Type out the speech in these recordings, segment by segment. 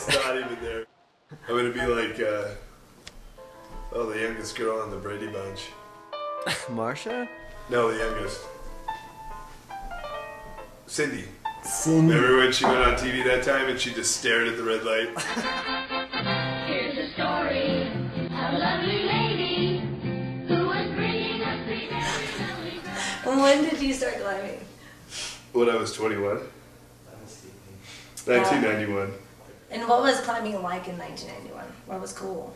It's not even there. I'm gonna be like, the youngest girl on the Brady Bunch. Marsha? No, the youngest. Cindy. Cindy. Remember when she went on TV that time and she just stared at the red light? Here's a story of a lovely lady who was bringing us three very lovely. When did you start climbing? When I was 21. 1991. And what was climbing like in 1991? What was cool?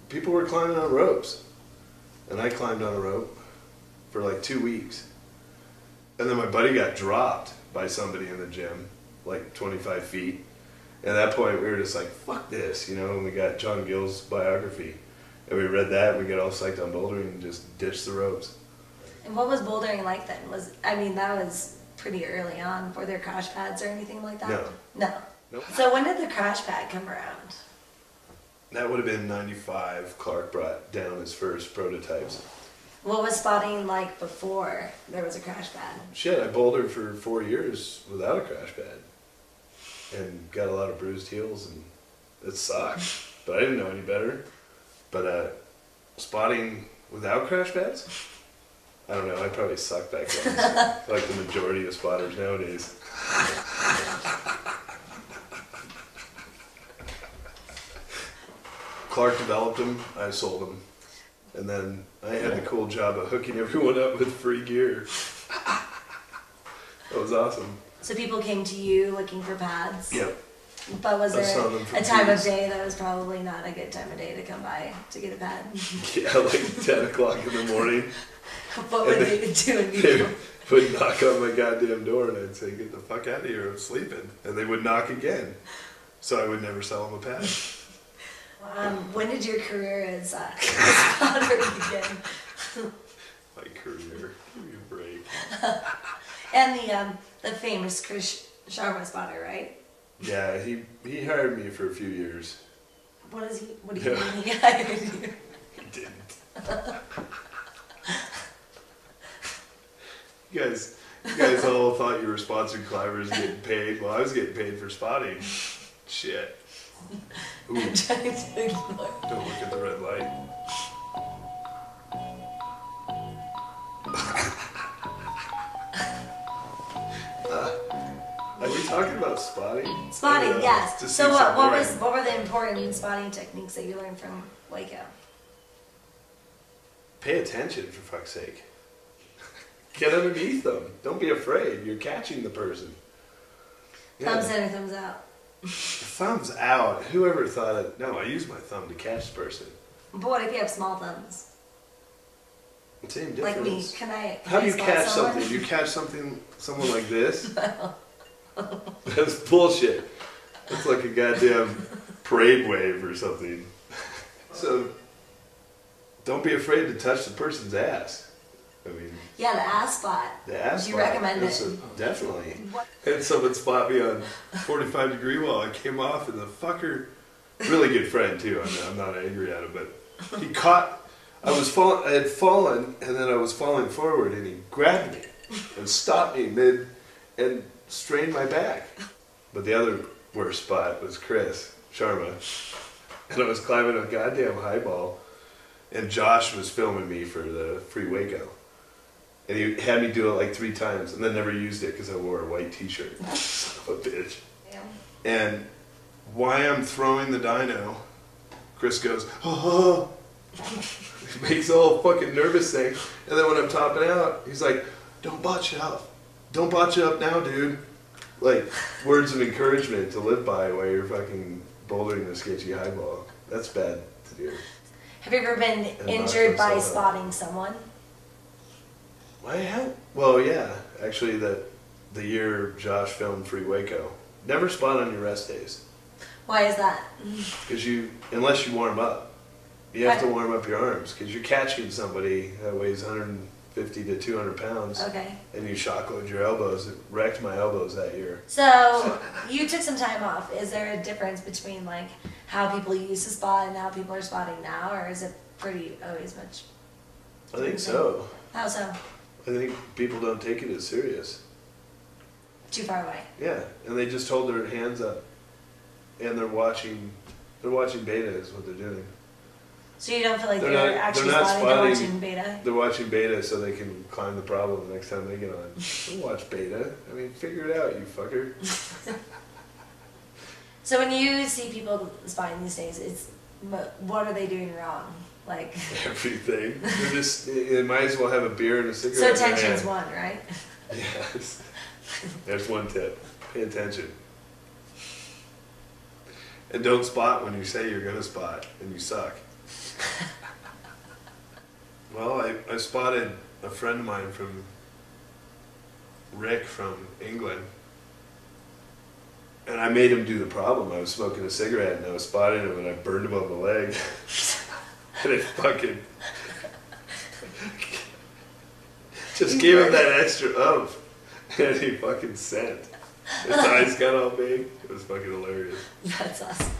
People were climbing on ropes. And I climbed on a rope for like 2 weeks. And then my buddy got dropped by somebody in the gym, like 25 feet. And at that point, we were just like, fuck this, you know, and we got John Gill's biography. And we read that, and we got all psyched on bouldering and just ditched the ropes. And what was bouldering like then? That was pretty early on. Were there crash pads or anything like that? No. No. Nope. So when did the crash pad come around? That would have been 95. Clark brought down his first prototypes. What was spotting like before there was a crash pad? Shit, I bouldered for 4 years without a crash pad. And got a lot of bruised heels, and it sucked. But I didn't know any better. But spotting without crash pads? I don't know, I probably sucked back then. Like the majority of spotters nowadays. Clark developed them, I sold them. And then I had the cool job of hooking everyone up with free gear. That was awesome. So people came to you looking for pads? Yep. But was there saw them for a time of years. day that was probably not a good time of day to come by to get a pad? Yeah, like 10 o'clock in the morning. What would they do in They you? would knock on my goddamn door and I'd say, get the fuck out of here, I'm sleeping. And they would knock again. So I would never sell them a pad. When did your career as a spotter begin? My career, give me a break. And the famous Sharma spotter, right? Yeah, he hired me for a few years. What do you mean he hired you? He didn't. You guys all thought you were sponsored climbers getting paid. Well, I was getting paid for spotting. Shit. Ooh, I'm trying to ignore. don't look at the red light. Are we talking about spotting? Spotting, yes. To see So what something. were the important spotting techniques that you learned from Hueco? Pay attention, for fuck's sake. Get underneath them. Don't be afraid. You're catching the person. Yeah. Thumbs in or thumbs out? Thumbs out. Whoever thought it? No, I use my thumb to catch the person. But what if you have small thumbs? Same difference. Like me. Can I How do you spot catch someone? something? You catch someone like this? That's bullshit. It's like a goddamn parade wave or something. So, don't be afraid to touch the person's ass. I mean, Yeah, the ass spot. the ass Do you spot, recommend that's it? definitely. What? Had someone spot me on 45-degree wall. I came off and the fucker, really good friend too. I'm not angry at him, but he caught. I had fallen, and then I was falling forward, and he grabbed me and stopped me mid and strained my back. But the other worst spot was Chris Sharma, and I was climbing a goddamn highball, and Josh was filming me for the free Hueco. And he had me do it like 3 times, and then never used it because I wore a white t-shirt. Son of a bitch. Yeah. And while I'm throwing the dyno, Chris goes, oh. He makes a whole fucking nervous thing. And then when I'm topping out, he's like, don't botch it up. Don't botch it up now, dude. Like, words of encouragement to live by while you're fucking bouldering this sketchy highball. That's bad to do. Have you ever been And injured by knock yourself out. spotting someone? Well, yeah. Actually, the year Josh filmed Free Hueco. Never spot on your rest days. Why is that? Because unless you warm up. You have to warm up your arms because you're catching somebody that weighs 150 to 200 pounds. Okay. And you shock load your elbows. It wrecked my elbows that year. So you took some time off. Is there a difference between like how people used to spot and how people are spotting now, or is it pretty always much? I think so. How so? I think people don't take it as serious. Too far away. Yeah, and they just hold their hands up and they're watching beta is what they're doing. So you don't feel like They're they're, not- actually they're not spotting, they're spotting- watching beta? They're watching beta so they can climb the problem the next time they get on. Don't watch beta. I mean, figure it out, you fucker. So when you see people spotting these days, it's what are they doing wrong? Like, Everything. They might as well have a beer and a so cigarette. in their attention's hand. one, right? Yes. There's one tip. Pay attention. And don't spot when you say you're going to spot and you suck. Well, I spotted a friend of mine Rick from England. And I made him do the problem. I was smoking a cigarette and I was spotting him and I burned him on the leg. And it fucking just gave him that extra oomph. And he fucking sent. His eyes got all big. It was fucking hilarious. That's awesome.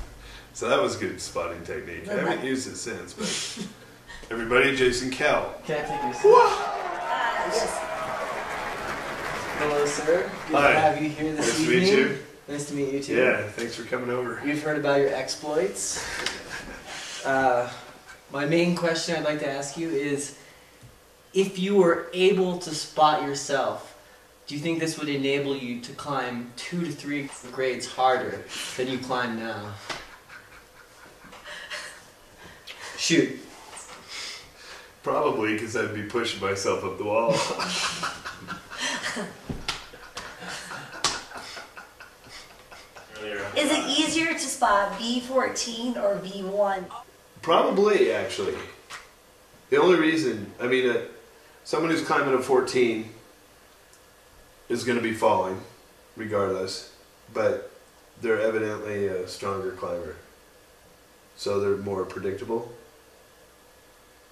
So that was good spotting technique. I haven't used it since, but everybody, Jason Kehl. Can I take your seat? Yes. Hello, sir. Good Hi. to have you here this Nice to evening. meet you. Nice to meet you too. Yeah, thanks for coming over. We've heard about your exploits. My main question I'd like to ask you is, if you were able to spot yourself, do you think this would enable you to climb 2 to 3 grades harder than you climb now? Shoot. Probably because I'd be pushing myself up the wall. Is it easier to spot V14 or V1? Probably, actually. The only reason, I mean, someone who's climbing a 14 is going to be falling, regardless, but they're evidently a stronger climber. So they're more predictable,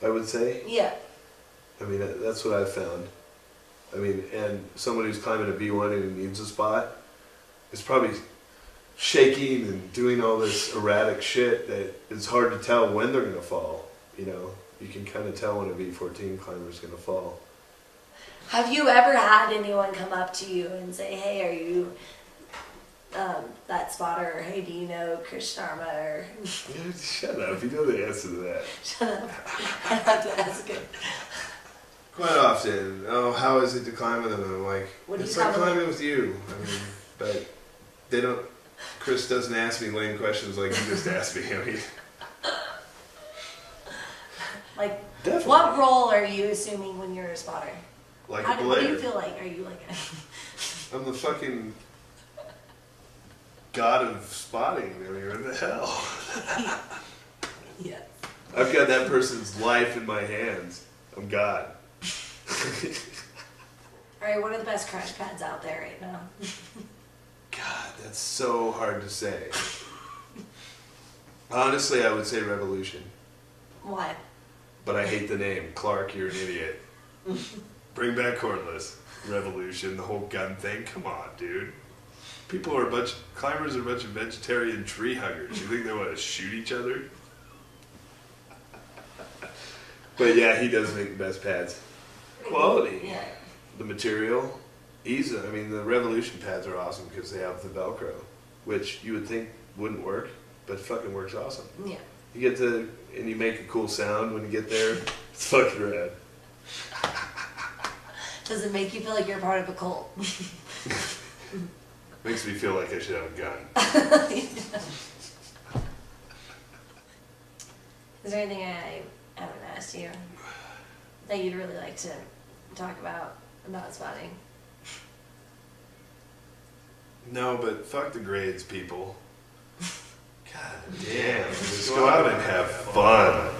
I would say. Yeah. I mean, that's what I've found. I mean, and someone who's climbing a V1 and needs a spot is probably shaking and doing all this erratic shit that it's hard to tell when they're going to fall. You know, you can kind of tell when a V14 climber is going to fall. Have you ever had anyone come up to you and say, hey, are you that spotter? Or hey, do you know Chris Sharma? Or Yeah, shut up, you know the answer to that. shut up. I have to ask it. Quite often, oh, how is it to climb with them? And I'm like, What do you it's like tell them? climbing with you. I mean, but they don't, Chris doesn't ask me lame questions like you just asked me. I mean, Like, definitely. what role are you assuming when you're a spotter? Like How a do, what do you belayer. feel like? Are you like I'm the fucking god of spotting. I mean, what the hell? yeah. I've got that person's life in my hands. I'm God. All right, what are the best crash pads out there right now? God, that's so hard to say. Honestly, I would say Revolution. Why? But I hate the name. Clark, you're an idiot. Bring back Cordless. Revolution, the whole gun thing. Come on, dude. People are climbers are a bunch of vegetarian tree huggers. You think they want to shoot each other? But yeah, he does make the best pads. Quality. Yeah. The material. Easy. I mean, the Revolution pads are awesome because they have the Velcro, which you would think wouldn't work, but it fucking works awesome. Yeah. You get to, and you make a cool sound when you get there. It's fucking rad. Does it make you feel like you're part of a cult? Makes me feel like I should have a gun. Is there anything I haven't asked you that you'd really like to talk about spotting? No, but fuck the grades, people. God damn. Just go out and have fun.